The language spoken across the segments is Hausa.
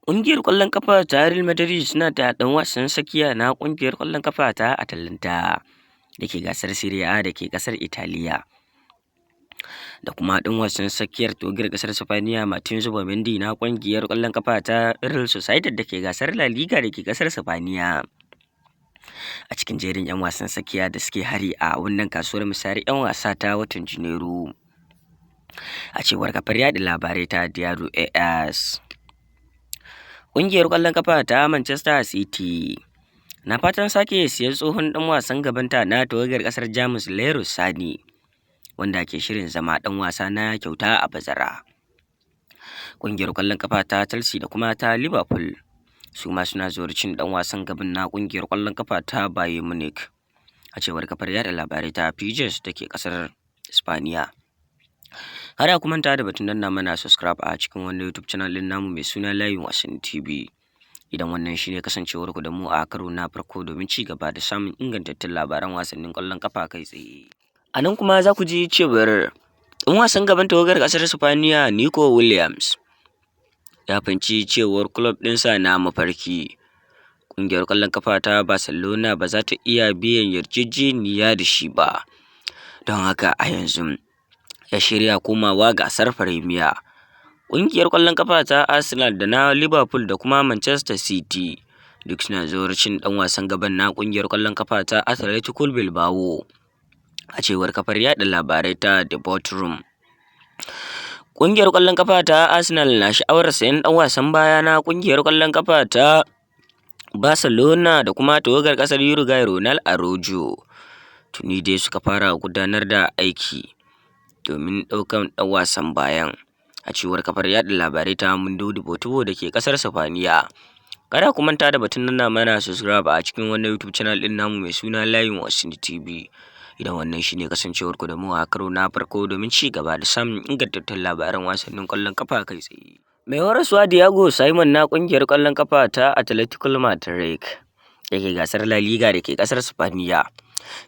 Ƙungiyar ƙwallon ƙafa ta Real Madrid suna da ɗan wasan tsakiya na ƙungiyar ƙwallon ƙafa ta Atalanta da ke gasar Serie A da ke ƙasar Italiya, da kuma ɗan wasan tsakiyar tawagar ƙasar Sifaniya Martin Zubimendi na ƙungiyar ƙwallon ƙafa ta Real Sociedad da ke gasar La Liga da ke ƙasar Sifaniya. A cikin jerin 'yan wasan tsakiya da suke hari a wannan kasuwar musayar 'yan wasa ta watan Janairu, a cewar kafar yaɗa labarai ta Diario AS. Ƙungiyar ƙwallon ƙafa ta Manchester City na fatan sake siyan tsohon ɗan wasan gabanta na tawagar ƙasar Jamus Leroy Sane, wanda ke shirin zama ɗan wasa na kyauta a bazara. Ƙungiyar ƙwallon ƙafa ta Chelsea da kuma ta Liverpool su ma suna zuwarcin ɗan wasan gaban na ƙungiyar ƙwallon ƙafa ta Bayern Munich, a cewar kafar yaɗa labarai ta PGS da ke ƙasar Spaniya. Kada ku manta da batun danna mana subscribe a cikin wannan YouTube channel din namu mai suna Layin Wasanni TV. Idan wannan shine kasancewar ku da mu a karo na farko domin ci gaba da samun ingantattun labaran wasannin ƙwallon kafa kai tsaye. A nan kuma za ku ji cewar ɗan wasan gaban tawagar ƙasar Spaniya Nico Williams ya fahimci cewar club ɗinsa na mafarki. Ƙungiyar ƙwallon kafa ta Barcelona ba za ta iya biyan yarjejeniya da shi ba, don haka a yanzu ya shirya komawa gasar Premier. Ƙungiyar ƙwallon ƙafa ta Arsenal da na Liverpool da kuma Manchester City duk suna zawarcin ɗan wasan gaban na ƙungiyar ƙwallon ƙafa ta Atletico Bilbao, a cewar kafar yaɗa labarai ta The Boardroom. Ƙungiyar ƙwallon ƙafa ta Arsenal na sha'awar sayan ɗan wasan baya na ƙungiyar ƙwallon ƙafa ta Barcelona da kuma tawagar ƙasar Uruguay Ronald Araujo. Tuni dai suka fara gudanar da aiki domin ɗaukan ɗan wasan bayan, a cewar kafar yaɗa labarai ta Mundo Deportivo da ke ƙasar Sifaniya. Kada ku manta da batun nuna mana subscribe a cikin wannan YouTube channel ɗin namu mai suna Layin Wasanni TV. Idan wannan shine kasancewar ku da mu a karo na farko domin ci gaba da samun ingantattun labaran wasannin ƙwallon kafa kai tsaye. Mai horaswa Diego Simon na ƙungiyar ƙwallon kafa ta Atletico Madrid da ke gasar La Liga da ke ƙasar Sifaniya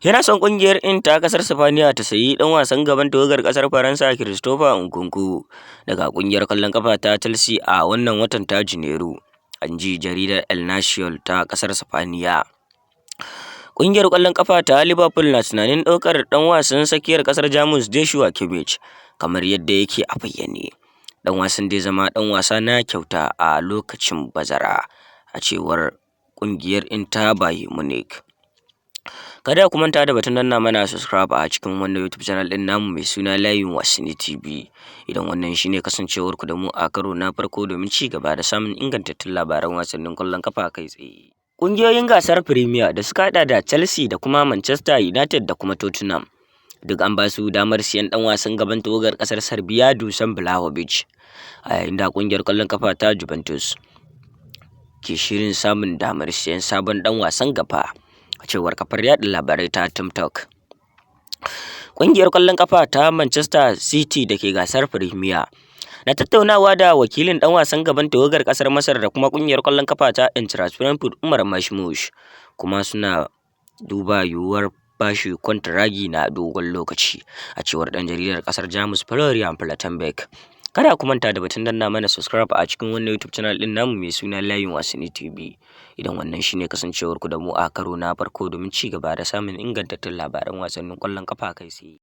yana son ƙungiyar ta ƙasar Sifaniya ta sayi ɗan wasan gaban tawagar ƙasar Faransa Christopher Nkunku daga ƙungiyar ƙwallon ƙafa ta Chelsea a wannan watan ta Janairu, an ji jaridar El Nacional ta ƙasar Sifaniya. Ƙungiyar ƙwallon ƙafa ta Liverpool na tunanin ɗaukar ɗan wasan tsakiyar ƙasar Jamus Joshua Kimmich kamar yadda yake a bayyane. Ɗan wasan da ya zama ɗan wasa na kyauta a lokacin bazara, a cewar ƙungiyar ta Bayern Munich. Kada ku manta da batun danna mana subscribe a cikin wannan YouTube channel din namu mai suna Layin Wasanni TV. Idan wannan shine kasancewar ku da mu a karo na farko domin ci gaba da samun ingantattun labaran wasannin ƙwallon kafa kai tsaye. Ƙungiyoyin gasar Premier da suka hada da Chelsea da kuma Manchester United da kuma Tottenham duk an ba su damar siyan ɗan wasan gaban tawagar ƙasar Serbia Dusan Vlahovic, a yayin da ƙungiyar ƙwallon kafa ta Juventus ke shirin samun damar siyan sabon ɗan wasan gaba, a cewar kafar yaɗa labarai ta TikTok. Ƙungiyar ƙwallon ƙafa ta Manchester City da ke gasar Premier na tattaunawa da wakilin ɗan wasan gaban tawagar ƙasar Masar da kuma ƙungiyar ƙwallon ƙafa ta Eintracht Frankfurt Umar Mashmush, kuma suna duba yiwuwar bashi kwantaragi na dogon lokaci, a cewar ɗan jaridar ƙasar Jamus Florian Plettenberg. Kada ku manta da batun danna mana subscribe a cikin wannan YouTube channel din namu mai suna Layin Wasanni TV. Idan wannan shine kasancewar ku da mu a karo na farko domin ci gaba da samun ingantattun labaran wasannin ƙwallon kafa kai tsaye.